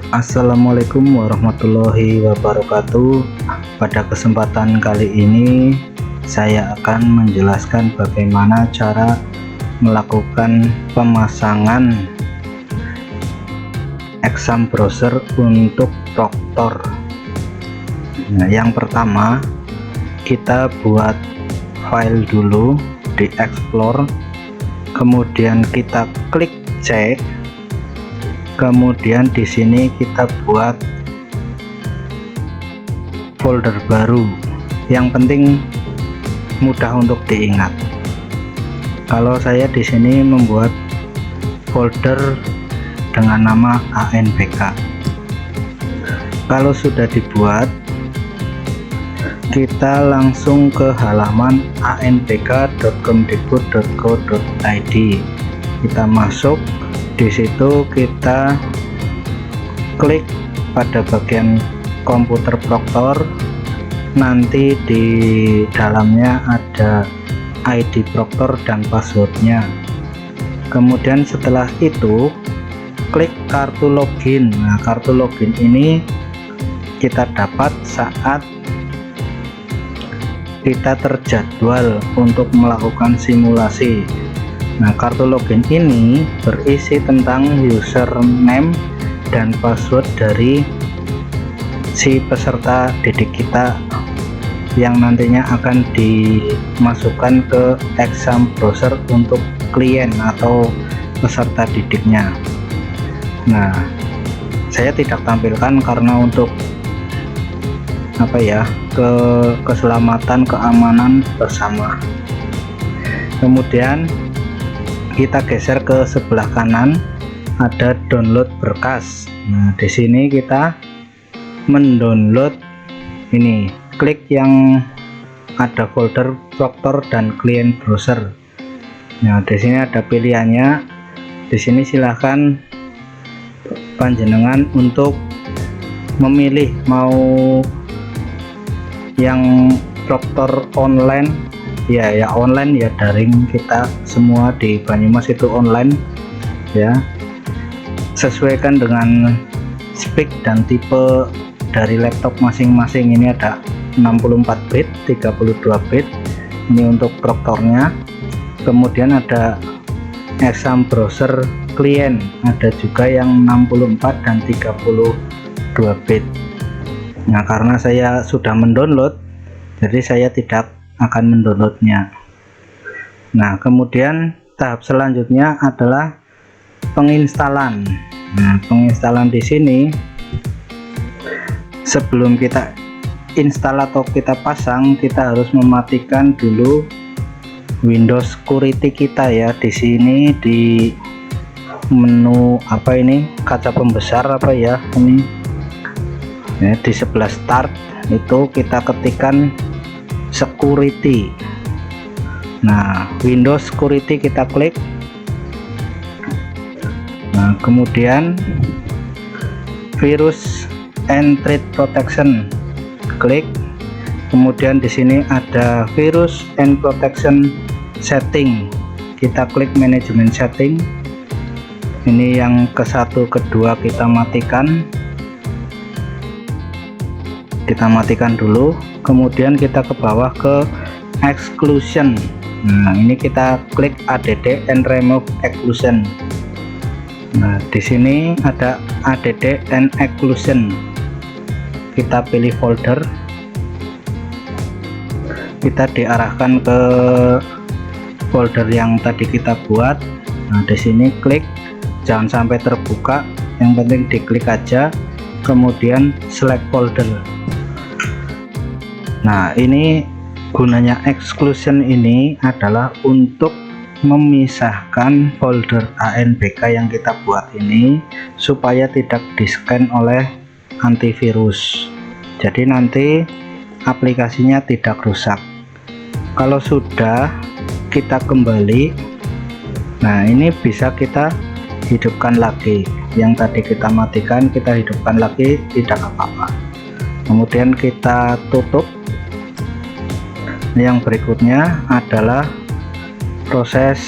Assalamualaikum warahmatullahi wabarakatuh. Pada kesempatan kali ini saya akan menjelaskan bagaimana cara melakukan pemasangan exam browser untuk Proctor. Nah, yang pertama kita buat file dulu di Explore, kemudian kita klik C. Kemudian di sini kita buat folder baru. Yang penting mudah untuk diingat. Kalau saya di sini membuat folder dengan nama ANBK. Kalau sudah dibuat, kita langsung ke halaman anbk.kemdikbud.go.id. Kita masuk. Di situ kita klik pada bagian komputer Proctor, nanti di dalamnya ada ID Proctor dan passwordnya. Kemudian setelah itu klik kartu login. Nah, kartu login ini kita dapat saat kita terjadwal untuk melakukan simulasi. Nah, kartu login ini berisi tentang username dan password dari si peserta didik kita yang nantinya akan dimasukkan ke exam browser untuk klien atau peserta didiknya. Nah, saya tidak tampilkan karena untuk keselamatan keamanan bersama. Kemudian kita geser ke sebelah kanan, ada download berkas. Nah, di sini kita mendownload ini, klik yang ada folder Proctor dan client browser. Nah, di sini ada pilihannya. Di sini silahkan panjenengan untuk memilih mau yang Proctor online ya online, ya daring. Kita semua di Banyumas itu online ya, sesuaikan dengan spek dan tipe dari laptop masing-masing. Ini ada 64 bit, 32 bit ini untuk Proctornya. Kemudian ada exam browser klien, ada juga yang 64 dan 32 bit. Nah, karena saya sudah mendownload, jadi saya tidak akan mendownloadnya. Nah, kemudian tahap selanjutnya adalah penginstalan. Nah, penginstalan di sini sebelum kita install atau kita pasang, kita harus mematikan dulu Windows Security kita ya. Di sini di menu kaca pembesar ini ya, di sebelah start itu kita ketikkan security. Nah, Windows Security kita klik. Nah, kemudian virus and threat protection klik. Kemudian di sini ada virus and protection setting, kita klik manajemen setting. Ini yang ke satu kedua kita matikan dulu. Kemudian kita ke bawah ke exclusion. Nah, ini kita klik add and remove exclusion. Nah, di sini ada add and exclusion. Kita pilih folder, kita diarahkan ke folder yang tadi kita buat. Nah, di sini klik, jangan sampai terbuka, yang penting diklik aja, kemudian select folder. Nah, ini gunanya exclusion ini adalah untuk memisahkan folder ANBK yang kita buat ini supaya tidak di-scan oleh antivirus. Jadi nanti aplikasinya tidak rusak. Kalau sudah kita kembali, nah ini bisa kita hidupkan lagi. Yang tadi kita matikan, kita hidupkan lagi, tidak apa-apa. Kemudian kita tutup. Yang berikutnya adalah proses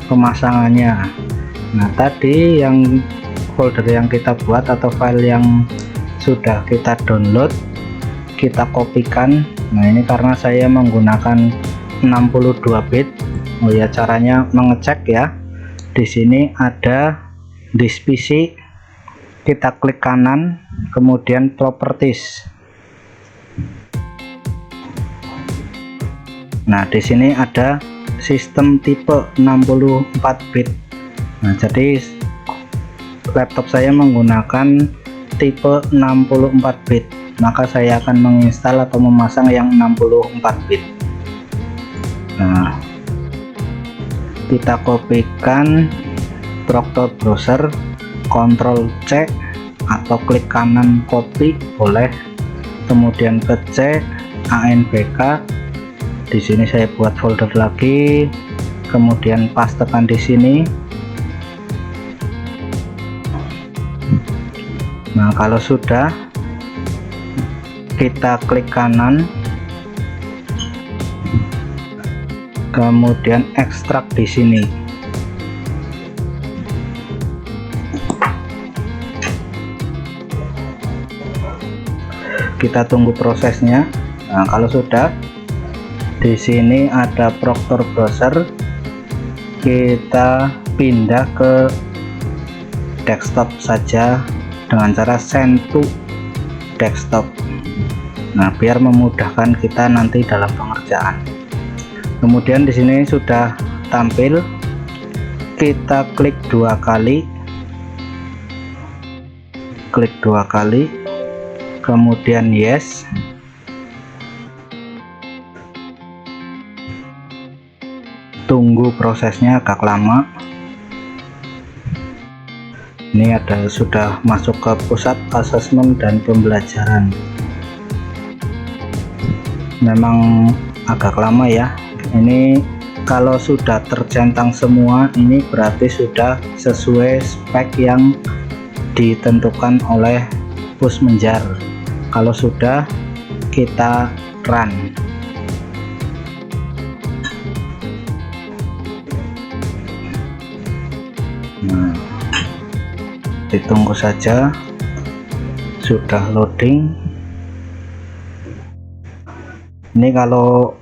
pemasangannya. Nah, tadi yang folder yang kita buat atau file yang sudah kita download, kita kopikan. Nah ini karena saya menggunakan 62 bit. Oh ya, caranya mengecek ya, di sini ada disk PC, kita klik kanan kemudian properties. Nah di sini ada sistem tipe 64 bit. Nah jadi laptop saya menggunakan tipe 64 bit, maka saya akan menginstal atau memasang yang 64 bit. Nah kita kopikan Proctor browser, Ctrl C atau klik kanan copy boleh, kemudian ke C, ANBK. Di sini saya buat folder lagi, kemudian pastekan di sini. Nah kalau sudah, kita klik kanan kemudian ekstrak di sini. Kita tunggu prosesnya. Nah kalau sudah, di sini ada Proctor browser, kita pindah ke desktop saja dengan cara send to desktop. Nah biar memudahkan kita nanti dalam pengerjaan. Kemudian di sini sudah tampil, kita klik dua kali, kemudian yes. Tunggu prosesnya agak lama. Ini ada sudah masuk ke pusat asesmen dan pembelajaran. Memang agak lama ya. Ini kalau sudah tercentang semua, ini berarti sudah sesuai spek yang ditentukan oleh Pusmenjar. Kalau sudah, kita run. Nah, ditunggu saja, sudah loading. Ini kalau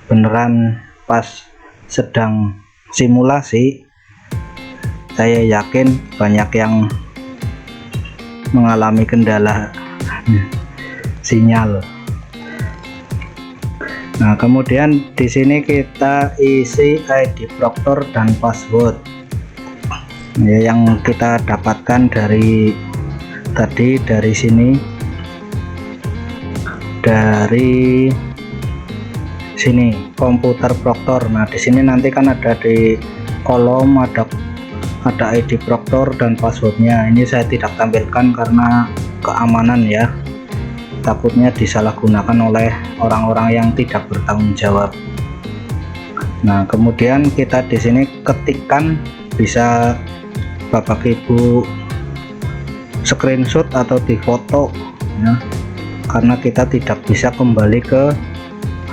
beneran pas sedang simulasi, saya yakin banyak yang mengalami kendala sinyal. Nah kemudian di sini kita isi ID Proctor dan password ya, yang kita dapatkan dari tadi, dari sini, dari sini komputer Proctor. Nah di sini nanti kan ada di kolom ada ID Proctor dan passwordnya. Ini saya tidak tampilkan karena keamanan ya, takutnya disalahgunakan oleh orang-orang yang tidak bertanggung jawab. Nah kemudian kita di sini ketikkan, bisa Bapak Ibu screenshot atau difoto ya, karena kita tidak bisa kembali ke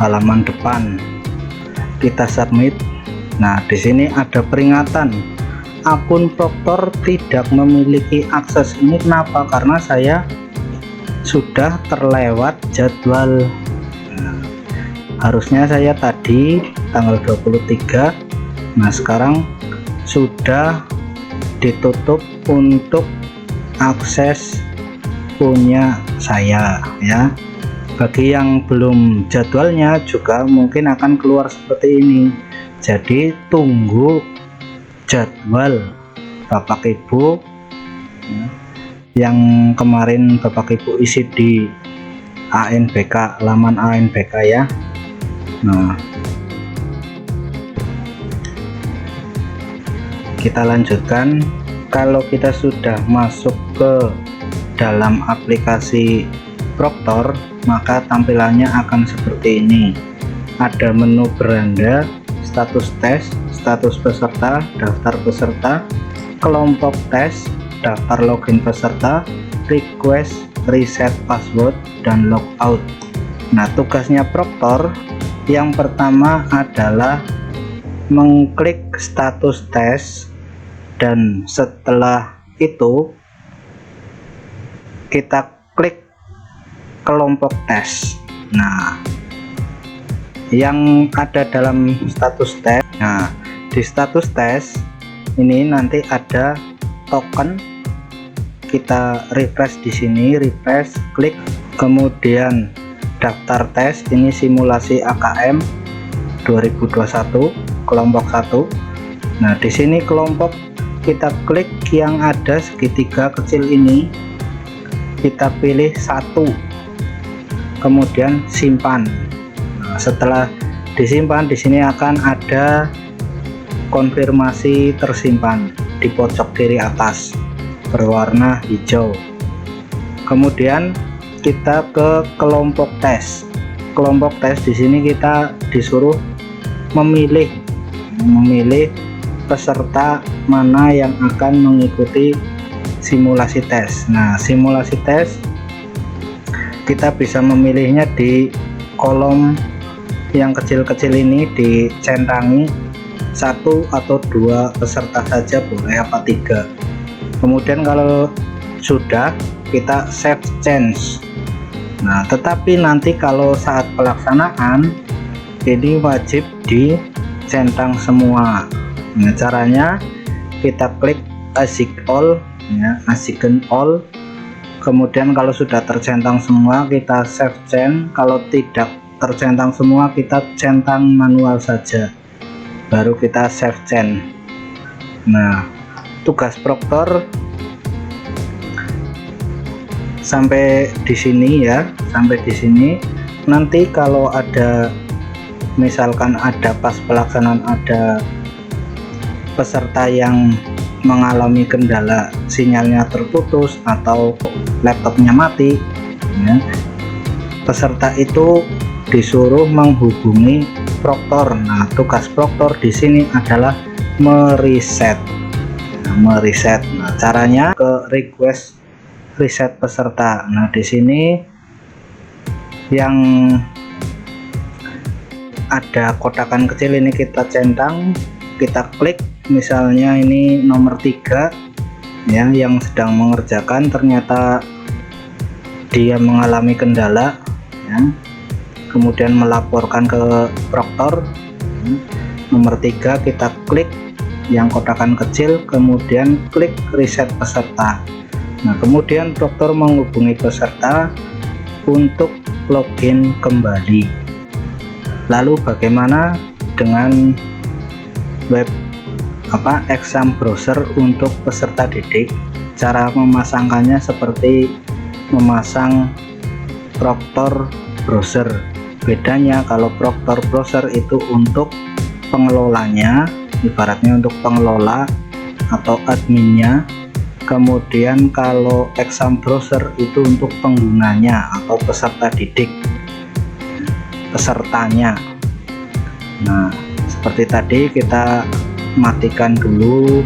halaman depan. Kita submit. Nah di sini ada peringatan akun Proctor tidak memiliki akses. Ini kenapa? Karena saya sudah terlewat jadwal. Nah, harusnya saya tadi tanggal 23. Nah sekarang sudah ditutup untuk akses punya saya ya. Bagi yang belum jadwalnya juga mungkin akan keluar seperti ini. Jadi tunggu jadwal Bapak Ibu ya, yang kemarin Bapak Ibu isi di ANBK, laman ANBK ya. Nah kita lanjutkan. Kalau kita sudah masuk ke dalam aplikasi Proctor, maka tampilannya akan seperti ini. Ada menu beranda, status tes, status peserta, daftar peserta, kelompok tes, daftar login peserta, request, reset password, dan logout. Nah tugasnya Proctor yang pertama adalah mengklik status tes, dan setelah itu kita klik kelompok tes. Nah, yang ada dalam status tes, nah di status tes ini nanti ada token, kita refresh di sini, refresh, klik, kemudian daftar tes, ini simulasi AKM 2021 kelompok 1. Nah di sini kelompok, kita klik yang ada segitiga kecil ini, kita pilih 1, kemudian simpan. Nah, setelah disimpan, di sini akan ada konfirmasi tersimpan di pojok kiri atas berwarna hijau. Kemudian kita ke kelompok tes. Kelompok tes di sini kita disuruh memilih peserta mana yang akan mengikuti simulasi tes. Nah, simulasi tes kita bisa memilihnya di kolom yang kecil-kecil ini, dicentangi 1 atau 2 peserta saja boleh, apa 3. Kemudian kalau sudah, kita save change. Nah tetapi nanti kalau saat pelaksanaan ini wajib dicentang semua. Nah caranya kita klik assign all, ya, assign all. Kemudian kalau sudah tercentang semua kita save change. Kalau tidak tercentang semua kita centang manual saja, baru kita save change. Nah tugas proktor sampai di sini ya, sampai di sini. Nanti kalau ada, misalkan ada pas pelaksanaan ada peserta yang mengalami kendala sinyalnya terputus atau laptopnya mati, ya, peserta itu disuruh menghubungi proktor. Nah tugas proktor di sini adalah mereset. Nah, caranya ke request reset peserta. Nah di sini yang ada kotakan kecil ini kita centang, kita klik, misalnya ini nomor 3 ya, yang sedang mengerjakan ternyata dia mengalami kendala ya, kemudian melaporkan ke proktor. Nomor 3 kita klik yang kotakan kecil, kemudian klik reset peserta. Nah kemudian proktor menghubungi peserta untuk login kembali. Lalu bagaimana dengan web exam browser untuk peserta didik? Cara memasangkannya seperti memasang proktor browser. Bedanya kalau proktor browser itu untuk pengelolanya, ibaratnya untuk pengelola atau adminnya. Kemudian kalau exam browser itu untuk penggunanya atau peserta didik, pesertanya. Nah seperti tadi kita matikan dulu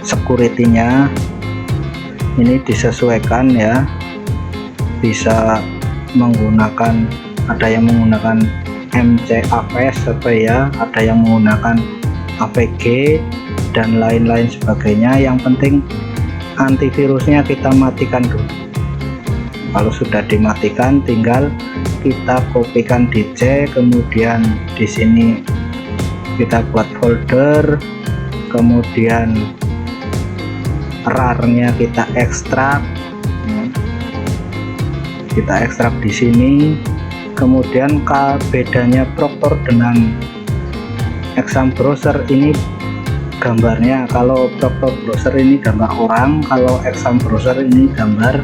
security-nya, ini disesuaikan ya, bisa menggunakan, ada yang menggunakan MCAPS ya, ada yang menggunakan APG dan lain-lain sebagainya. Yang penting antivirusnya kita matikan dulu. Kalau sudah dimatikan tinggal kita kopikan DC, kemudian di sini kita buat folder, kemudian RAR-nya kita ekstrak, di sini. Kemudian bedanya proktor dengan exam browser ini gambarnya, kalau proktor browser ini gambar orang, kalau exam browser ini gambar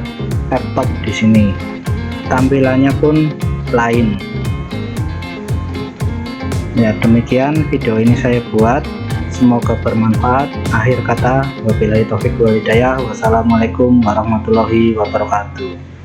laptop di sini. Tampilannya pun lain. Ya demikian video ini saya buat, semoga bermanfaat. Akhir kata, wabillahi taufik wal hidayah. Wassalamualaikum warahmatullahi wabarakatuh.